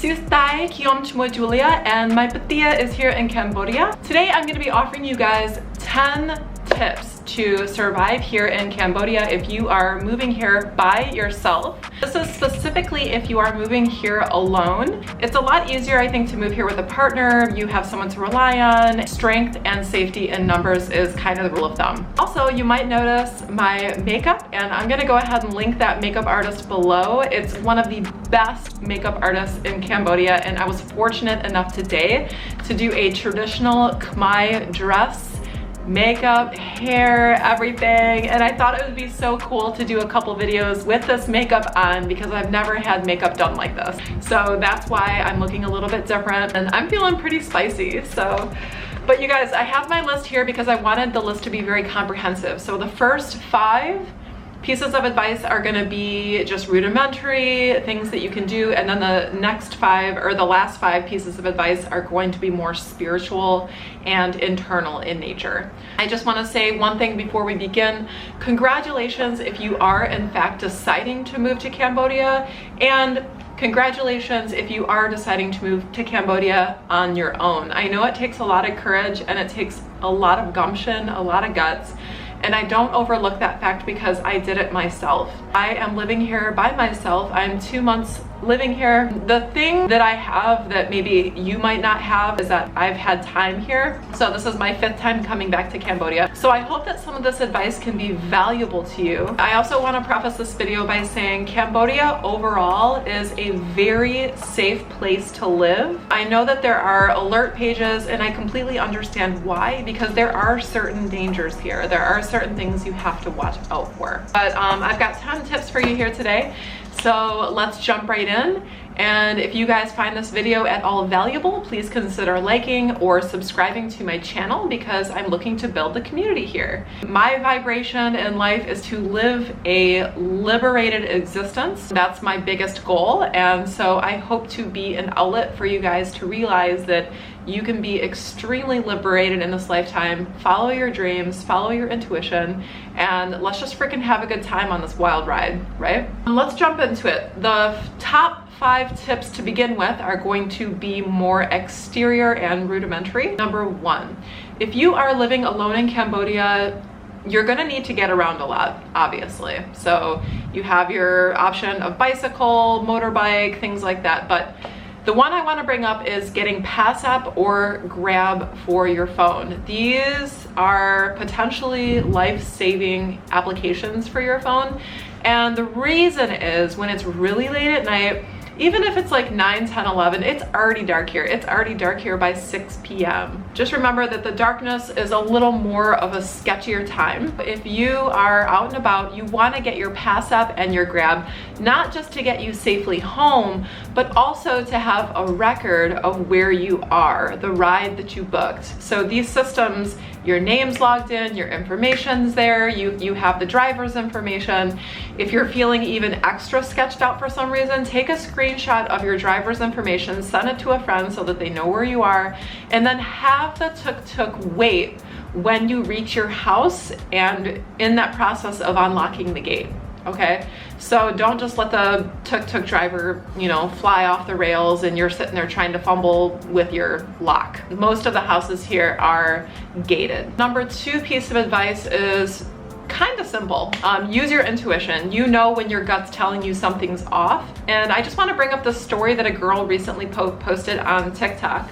Sustai Joul-muoy Julia, and my patia is here in Cambodia. Today I'm going to be offering you guys 10 tips to survive here in Cambodia if you are moving here by yourself. This is specifically if you are moving here alone. It's a lot easier, I think, to move here with a partner. You have someone to rely on. Strength and safety in numbers is kind of the rule of thumb. Also, you might notice my makeup, and I'm gonna go ahead and link that makeup artist below. It's one of the best makeup artists in Cambodia, and I was fortunate enough today to do a traditional Khmer dress, makeup, hair, everything, and I thought it would be so cool to do a couple videos with this makeup on because I've never had makeup done like this. So that's why I'm looking a little bit different, and I'm feeling pretty spicy. But you guys, I have my list here because I wanted the list to be very comprehensive. So the first 5 pieces of advice are going to be just rudimentary things that you can do, and then the next 5, or the last 5 pieces of advice, are going to be more spiritual and internal in nature. I just want to say one thing before we begin. Congratulations if you are in fact deciding to move to Cambodia, and congratulations if you are deciding to move to Cambodia on your own. I know it takes a lot of courage and it takes a lot of gumption, a lot of guts. And I don't overlook that fact because I did it myself. I am living here by myself. I'm 2 months living here. The thing that I have that maybe you might not have is that I've had time here. So this is my 5th time coming back to Cambodia. So I hope that some of this advice can be valuable to you. I also want to preface this video by saying Cambodia overall is a very safe place to live. I know that there are alert pages, and I completely understand why, because there are certain dangers here. There are certain things you have to watch out for. But I've got 10 tips for you here today. So let's jump right in. And if you guys find this video at all valuable, please consider liking or subscribing to my channel because I'm looking to build the community here. My vibration in life is to live a liberated existence. That's my biggest goal. And so I hope to be an outlet for you guys to realize that you can be extremely liberated in this lifetime. Follow your dreams, follow your intuition, and let's just freaking have a good time on this wild ride, right? Let's jump into it. The top 5 tips to begin with are going to be more exterior and rudimentary. Number 1, if you are living alone in Cambodia, you're gonna need to get around a lot, obviously. So you have your option of bicycle, motorbike, things like that, but the one I want to bring up is getting Pass App or Grab for your phone. These are potentially life-saving applications for your phone. And the reason is when it's really late at night, even if it's like 9, 10, 11, it's already dark here. It's already dark here by 6 p.m. Just remember that the darkness is a little more of a sketchier time. If you are out and about, you want to get your Pass App and your Grab, not just to get you safely home, but also to have a record of where you are, the ride that you booked. So these systems, your name's logged in, your information's there, you have the driver's information. If you're feeling even extra sketched out for some reason, take a screenshot of your driver's information, send it to a friend so that they know where you are, and then have the tuk-tuk wait when you reach your house and in that process of unlocking the gate. Okay, so don't just let the tuk-tuk driver, fly off the rails and you're sitting there trying to fumble with your lock. Most of the houses here are gated. Number 2 piece of advice is kind of simple. Use your intuition. You know when your gut's telling you something's off. And I just want to bring up this story that a girl recently posted on TikTok.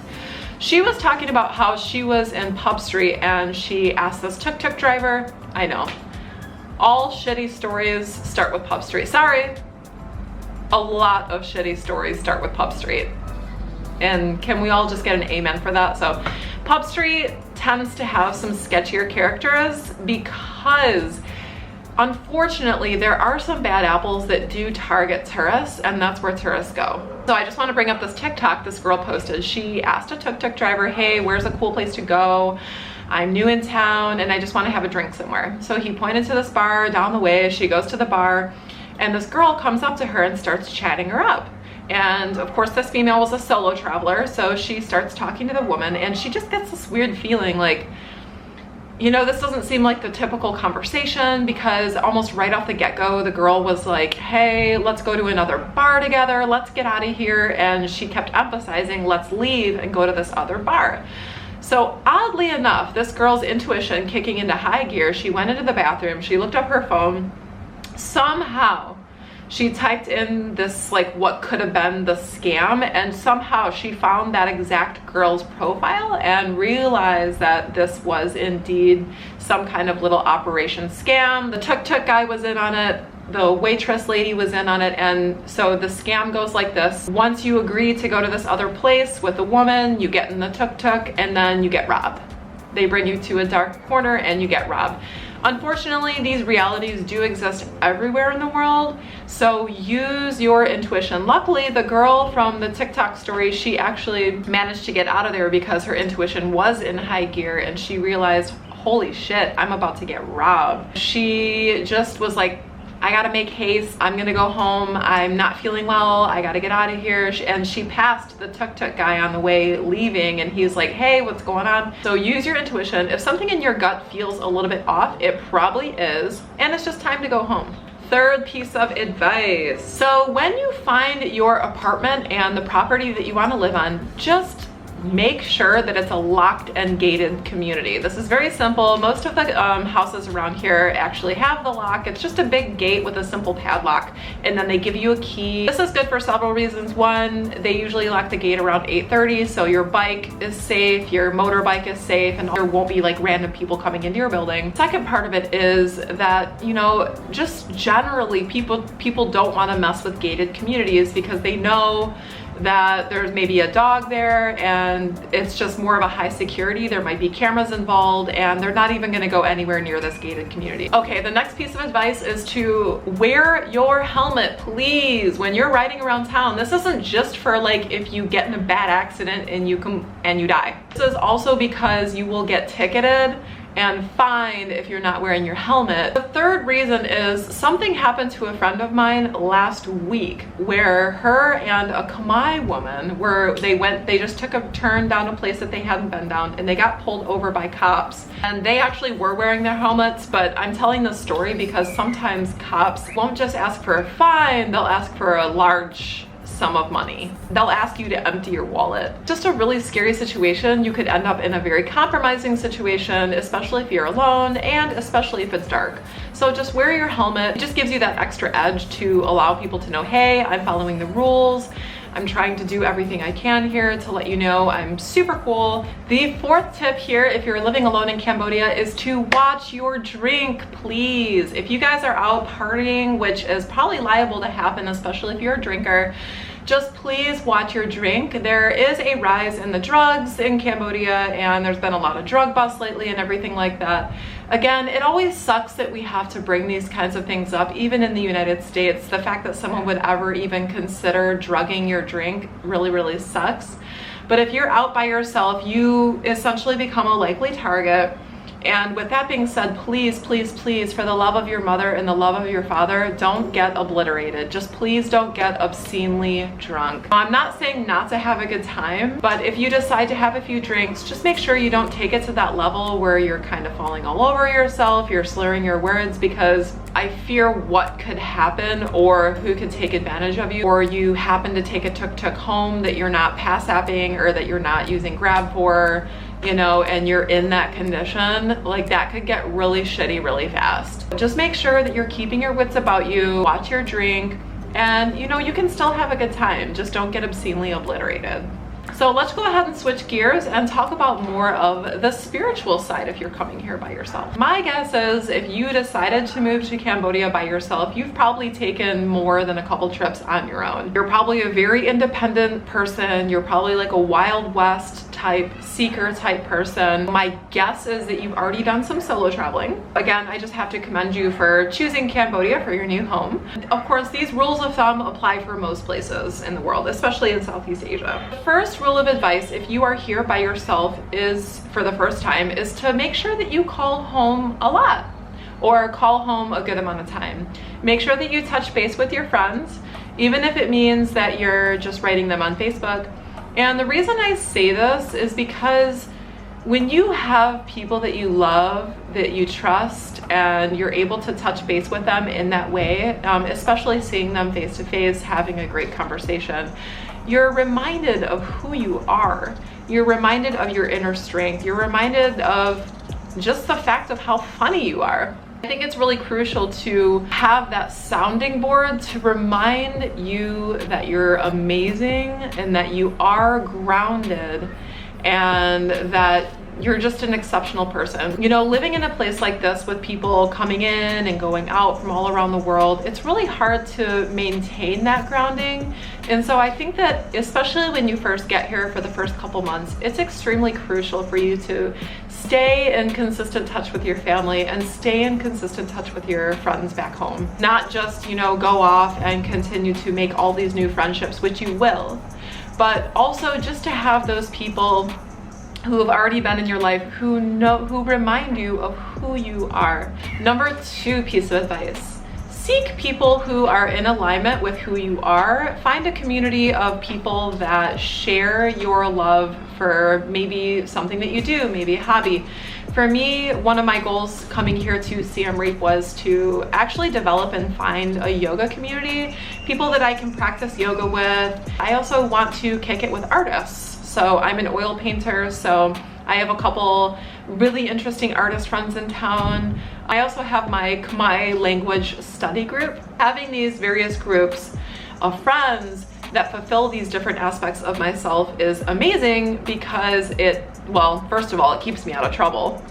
She was talking about how she was in Pub Street and she asked this tuk-tuk driver, I know, all shitty stories start with Pub Street. Sorry. A lot of shitty stories start with Pub Street. And can we all just get an amen for that? So Pub Street tends to have some sketchier characters because unfortunately there are some bad apples that do target tourists, and that's where tourists go. So I just want to bring up this TikTok this girl posted. She asked a tuk-tuk driver, hey, where's a cool place to go? I'm new in town and I just want to have a drink somewhere. So he pointed to this bar down the way. She goes to the bar and this girl comes up to her and starts chatting her up. And of course this female was a solo traveler, so she starts talking to the woman and she just gets this weird feeling like You know, this doesn't seem like the typical conversation because almost right off the get-go, the girl was like, hey, let's go to another bar together. Let's get out of here. And she kept emphasizing, let's leave and go to this other bar. So oddly enough, this girl's intuition kicking into high gear, she went into the bathroom, she looked up her phone, somehow she typed in this, like, what could have been the scam, and somehow she found that exact girl's profile and realized that this was indeed some kind of little operation scam. The tuk-tuk guy was in on it, the waitress lady was in on it, and so the scam goes like this. Once you agree to go to this other place with a woman, you get in the tuk-tuk and then you get robbed. They bring you to a dark corner and you get robbed. Unfortunately, these realities do exist everywhere in the world, so use your intuition. Luckily, the girl from the TikTok story, she actually managed to get out of there because her intuition was in high gear and she realized, holy shit, I'm about to get robbed. She just was like, I gotta make haste, I'm gonna go home, I'm not feeling well, I gotta get out of here. And she passed the tuk-tuk guy on the way leaving and he's like, hey, what's going on? So use your intuition. If something in your gut feels a little bit off, it probably is, and it's just time to go home. Third piece of advice. So when you find your apartment and the property that you wanna live on, just make sure that it's a locked and gated community. This is very simple. Most of the houses around here actually have the lock. It's just a big gate with a simple padlock, and then they give you a key. This is good for several reasons. One, they usually lock the gate around 8:30, so your bike is safe, your motorbike is safe, and there won't be like random people coming into your building. Second part of it is that, you know, just generally people don't want to mess with gated communities because they know that there's maybe a dog there and it's just more of a high security. There might be cameras involved and they're not even going to go anywhere near this gated community. Okay, the next piece of advice is to wear your helmet, please, when you're riding around town. This isn't just for like if you get in a bad accident and you die. This is also because you will get ticketed and fined if you're not wearing your helmet. The third reason is something happened to a friend of mine last week where her and a Khmer woman they just took a turn down a place that they hadn't been down and they got pulled over by cops. And they actually were wearing their helmets, but I'm telling this story because sometimes cops won't just ask for a fine, they'll ask for a large sum of money. They'll ask you to empty your wallet. Just a really scary situation. You could end up in a very compromising situation, especially if you're alone and especially if it's dark. So just wear your helmet. It just gives you that extra edge to allow people to know, hey, I'm following the rules. I'm trying to do everything I can here to let you know I'm super cool. The fourth tip here, if you're living alone in Cambodia, is to watch your drink, please. If you guys are out partying, which is probably liable to happen, especially if you're a drinker, just please watch your drink. There is a rise in the drugs in Cambodia and there's been a lot of drug busts lately and everything like that. Again, it always sucks that we have to bring these kinds of things up, even in the United States. The fact that someone would ever even consider drugging your drink really, really sucks. But if you're out by yourself, you essentially become a likely target. And with that being said, please, please, please, for the love of your mother and the love of your father, don't get obliterated. Just please don't get obscenely drunk. I'm not saying not to have a good time, but if you decide to have a few drinks, just make sure you don't take it to that level where you're kind of falling all over yourself, you're slurring your words, because I fear what could happen or who could take advantage of you, or you happen to take a tuk-tuk home that you're not pass-apping or that you're not using Grab for, you know, and you're in that condition. Like, that could get really shitty really fast. Just make sure that you're keeping your wits about you, watch your drink, and you know, you can still have a good time. Just don't get obscenely obliterated. So let's go ahead and switch gears and talk about more of the spiritual side if you're coming here by yourself. My guess is if you decided to move to Cambodia by yourself, you've probably taken more than a couple trips on your own. You're probably a very independent person. You're probably like a Wild West type, seeker type person. My guess is that you've already done some solo traveling. Again, I just have to commend you for choosing Cambodia for your new home. Of course, these rules of thumb apply for most places in the world, especially in Southeast Asia. The first rule of advice, if you are here by yourself, is for the first time, is to make sure that you call home a lot, or call home a good amount of time. Make sure that you touch base with your friends, even if it means that you're just writing them on Facebook. And the reason I say this is because When you have people that you love, that you trust, and you're able to touch base with them in that way, especially seeing them face to face, having a great conversation, you're reminded of who you are. You're reminded of your inner strength. You're reminded of just the fact of how funny you are. I think it's really crucial to have that sounding board to remind you that you're amazing and that you are grounded and that you're just an exceptional person. You know, living in a place like this with people coming in and going out from all around the world, it's really hard to maintain that grounding. And so I think that especially when you first get here for the first couple months, it's extremely crucial for you to stay in consistent touch with your family and stay in consistent touch with your friends back home. Not just, you know, go off and continue to make all these new friendships, which you will, but also just to have those people who have already been in your life, who remind you of who you are. Number 2 piece of advice: seek people who are in alignment with who you are. Find a community of people that share your love for maybe something that you do, maybe a hobby. For me, one of my goals coming here to Siem Reap was to actually develop and find a yoga community, people that I can practice yoga with. I also want to kick it with artists. So I'm an oil painter, so I have a couple really interesting artist friends in town. I also have my Khmer language study group. Having these various groups of friends that fulfill these different aspects of myself is amazing because well, first of all, it keeps me out of trouble.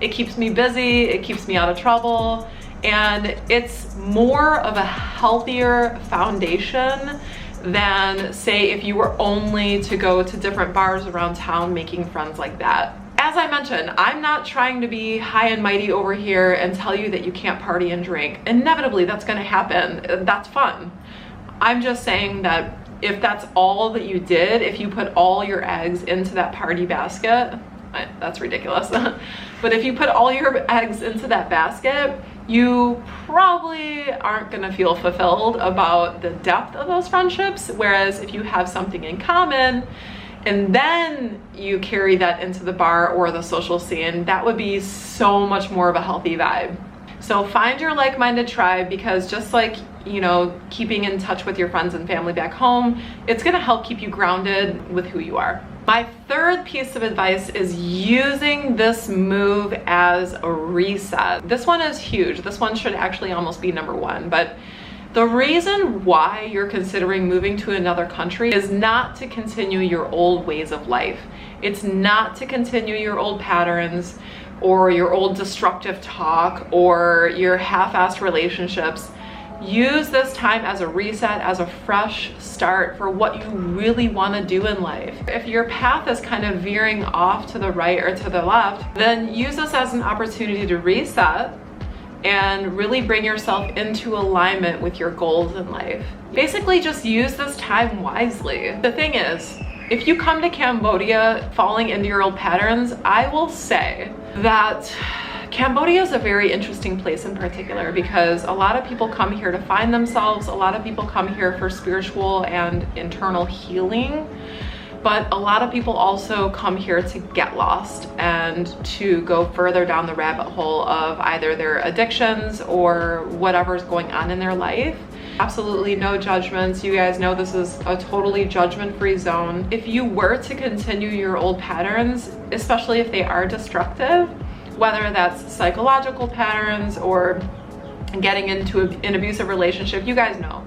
It keeps me busy, it keeps me out of trouble, and it's more of a healthier foundation than, say, if you were only to go to different bars around town making friends like that. As I mentioned, I'm not trying to be high and mighty over here and tell you that you can't party and drink. Inevitably, that's gonna happen. That's fun. I'm just saying that if that's all that you did, if you put all your eggs into that party basket, that's ridiculous. But if you put all your eggs into that basket, you probably aren't gonna feel fulfilled about the depth of those friendships. Whereas if you have something in common and then you carry that into the bar or the social scene, that would be so much more of a healthy vibe. So find your like-minded tribe, because just like, you know, keeping in touch with your friends and family back home, it's gonna help keep you grounded with who you are. My 3rd piece of advice is using this move as a reset. This one is huge. This one should actually almost be number 1, but the reason why you're considering moving to another country is not to continue your old ways of life. It's not to continue your old patterns or your old destructive talk or your half-assed relationships. Use this time as a reset, as a fresh start for what you really want to do in life. If your path is kind of veering off to the right or to the left, then use this as an opportunity to reset and really bring yourself into alignment with your goals in life. Basically, just use this time wisely. The thing is, if you come to Cambodia falling into your old patterns, I will say that Cambodia is a very interesting place in particular because a lot of people come here to find themselves. A lot of people come here for spiritual and internal healing, but a lot of people also come here to get lost and to go further down the rabbit hole of either their addictions or whatever's going on in their life. Absolutely no judgments. You guys know this is a totally judgment-free zone. If you were to continue your old patterns, especially if they are destructive, whether that's psychological patterns or getting into an abusive relationship, you guys know.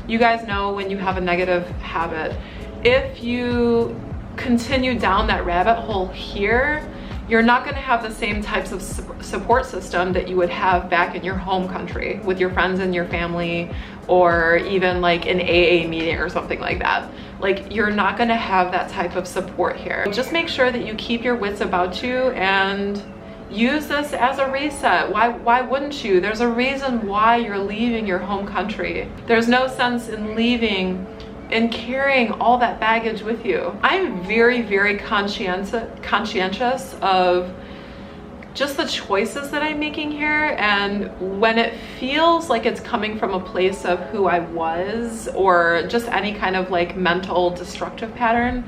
You guys know when you have a negative habit. If you continue down that rabbit hole here, you're not going to have the same types of support system that you would have back in your home country with your friends and your family, or even like an AA meeting or something like that. Like, you're not going to have that type of support here. Just make sure that you keep your wits about you and use this as a reset. Why wouldn't you? There's a reason why you're leaving your home country. There's no sense in leaving and carrying all that baggage with you. I'm very, very conscientious of just the choices that I'm making here, and when it feels like it's coming from a place of who I was or just any kind of like mental destructive pattern,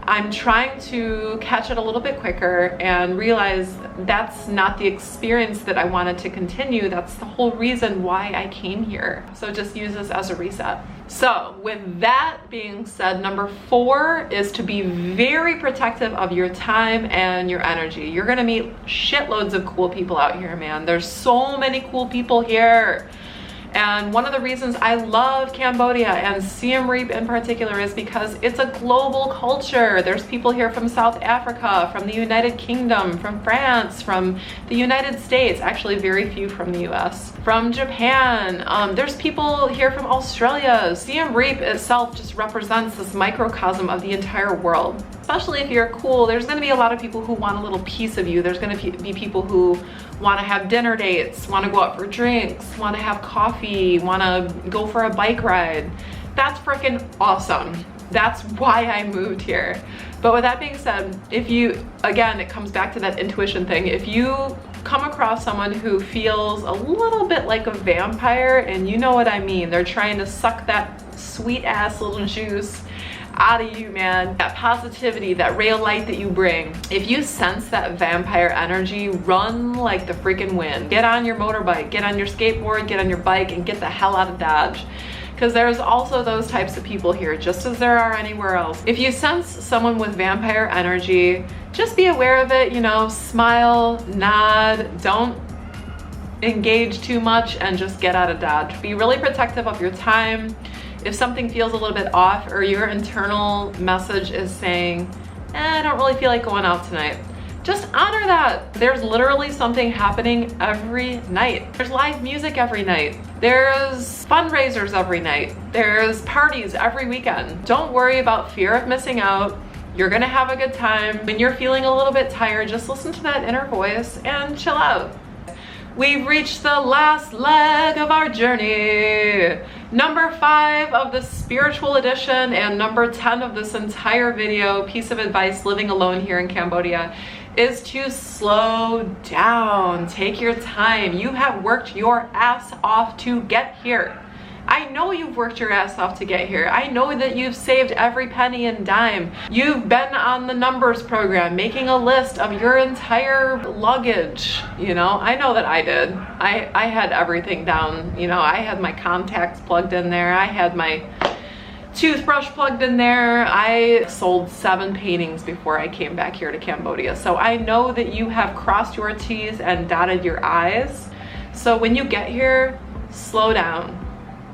I'm trying to catch it a little bit quicker and realize that's not the experience that I wanted to continue. That's the whole reason why I came here. So just use this as a reset. So with that being said, number 4 is to be very protective of your time and your energy. You're gonna meet shitloads of cool people out here, man. There's so many cool people here. And one of the reasons I love Cambodia and Siem Reap in particular is because it's a global culture. There's people here from South Africa, from the United Kingdom, from France, from the United States, actually very few from the US, from Japan. There's people here from Australia. Siem Reap itself just represents this microcosm of the entire world. Especially if you're cool, there's gonna be a lot of people who want a little piece of you. There's gonna be people who wanna have dinner dates, wanna go out for drinks, wanna have coffee, wanna go for a bike ride. That's freaking awesome. That's why I moved here. But with that being said, if you, again, it comes back to that intuition thing. If you come across someone who feels a little bit like a vampire, and you know what I mean, they're trying to suck that sweet ass little juice out of you, man, that positivity, that ray of light that you bring. If you sense that vampire energy, run like the freaking wind. Get on your motorbike, get on your skateboard, get on your bike, and get the hell out of Dodge. Because there's also those types of people here, just as there are anywhere else. If you sense someone with vampire energy, just be aware of it, you know, smile, nod, don't engage too much, and just get out of Dodge. Be really protective of your time. If something feels a little bit off, or your internal message is saying, I don't really feel like going out tonight, just honor that. There's literally something happening every night. There's live music every night. There's fundraisers every night. There's parties every weekend. Don't worry about fear of missing out. You're gonna have a good time. When you're feeling a little bit tired, just listen to that inner voice and chill out. We've reached the last leg of our journey. Number 5 of the spiritual edition and number 10 of this entire video, piece of advice living alone here in Cambodia, is to slow down. Take your time. You have worked your ass off to get here. I know you've worked your ass off to get here. I know that you've saved every penny and dime. You've been on the numbers program, making a list of your entire luggage. You know, I know that I did. I had everything down. You know, I had my contacts plugged in there. I had my toothbrush plugged in there. I sold 7 paintings before I came back here to Cambodia. So I know that you have crossed your T's and dotted your I's. So when you get here, slow down.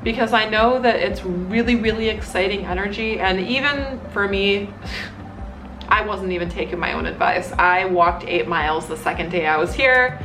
Because I know that it's really, really exciting energy. And even for me, I wasn't even taking my own advice. I walked 8 miles the second day I was here.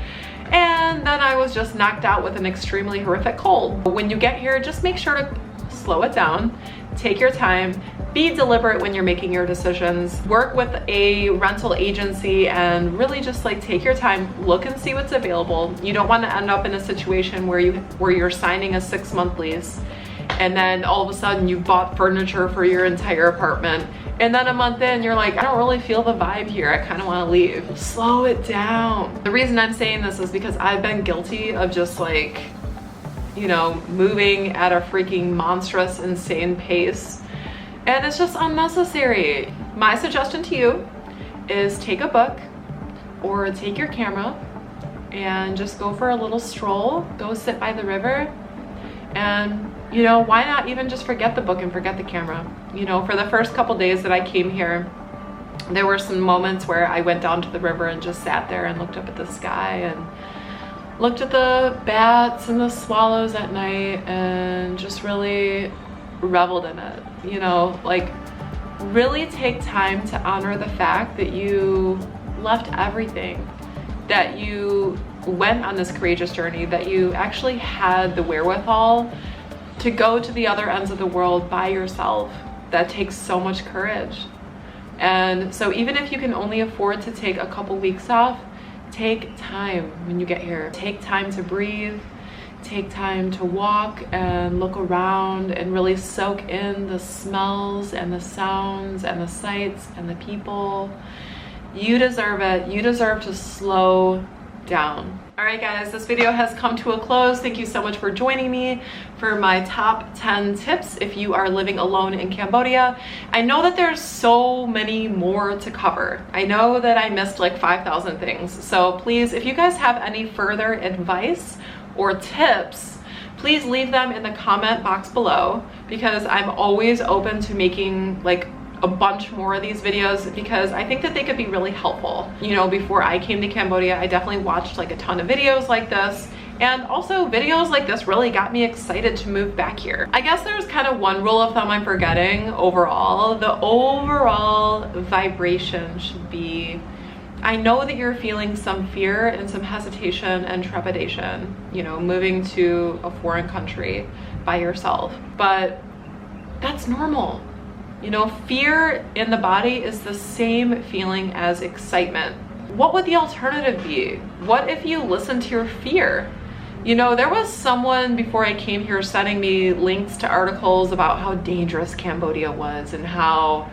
And then I was just knocked out with an extremely horrific cold. But when you get here, just make sure to slow it down. Take your time. Be deliberate when you're making your decisions. Work with a rental agency and really just like take your time, look and see what's available. You don't want to end up in a situation where you're signing a 6-month lease and then all of a sudden you bought furniture for your entire apartment and then a month in you're like, I don't really feel the vibe here, I kind of want to leave. Slow it down. The reason I'm saying this is because I've been guilty of just like, you know, moving at a freaking monstrous, insane pace. And it's just unnecessary. My suggestion to you is take a book or take your camera and just go for a little stroll, go sit by the river. And you know, why not even just forget the book and forget the camera? You know, for the first couple days that I came here, there were some moments where I went down to the river and just sat there and looked up at the sky and looked at the bats and the swallows at night and just really reveled in it. You know, like really take time to honor the fact that you left everything, that you went on this courageous journey, that you actually had the wherewithal to go to the other ends of the world by yourself. That takes so much courage. And so even if you can only afford to take a couple weeks off, take time when you get here. Take time to breathe. Take time to walk and look around and really soak in the smells and the sounds and the sights and the people. You deserve it. You deserve to slow down. All right guys, this video has come to a close. Thank you so much for joining me for my top 10 tips if you are living alone in Cambodia. I know that there's so many more to cover. I know that I missed like 5,000 things. So please, if you guys have any further advice or tips, please leave them in the comment box below, because I'm always open to making like a bunch more of these videos, because I think that they could be really helpful. You know, before I came to Cambodia, I definitely watched like a ton of videos like this, and also videos like this really got me excited to move back here. I guess there's kind of one rule of thumb I'm forgetting overall. The overall vibration should be, I know that you're feeling some fear and some hesitation and trepidation, you know, moving to a foreign country by yourself, but that's normal. You know, fear in the body is the same feeling as excitement. What would the alternative be? What if you listen to your fear? You know, there was someone before I came here sending me links to articles about how dangerous Cambodia was and how,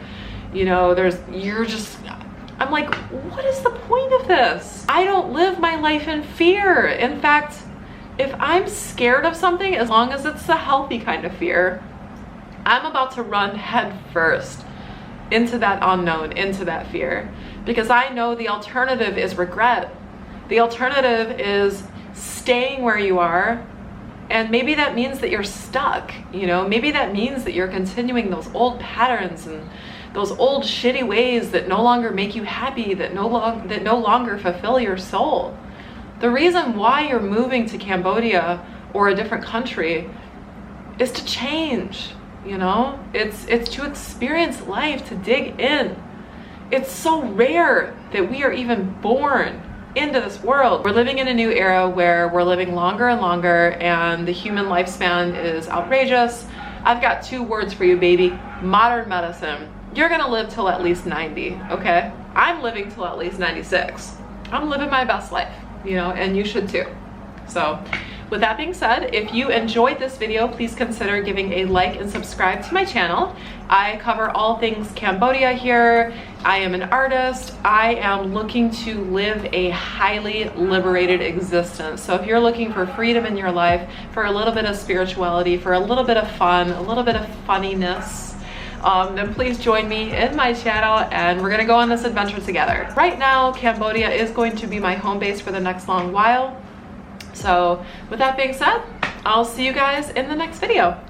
you know, I'm like, what is the point of this? I don't live my life in fear. In fact, if I'm scared of something, as long as it's the healthy kind of fear, I'm about to run head first into that unknown, into that fear, because I know the alternative is regret. The alternative is staying where you are, and maybe that means that you're stuck, you know, maybe that means that you're continuing those old patterns and those old shitty ways that no longer make you happy, that no longer fulfill your soul. The reason why you're moving to Cambodia or a different country is to change. You know, it's to experience life, to dig in. It's so rare that we are even born into this world. We're living in a new era where we're living longer and longer, and the human lifespan is outrageous. I've got 2 words for you, baby: modern medicine. You're gonna live till at least 90, okay? I'm living till at least 96. I'm living my best life, you know, and you should too. So with that being said, if you enjoyed this video, please consider giving a like and subscribe to my channel. I cover all things Cambodia here. I am an artist. I am looking to live a highly liberated existence. So if you're looking for freedom in your life, for a little bit of spirituality, for a little bit of fun, a little bit of funniness, then please join me in my channel and we're gonna go on this adventure together. Right now, Cambodia is going to be my home base for the next long while. So with that being said, I'll see you guys in the next video.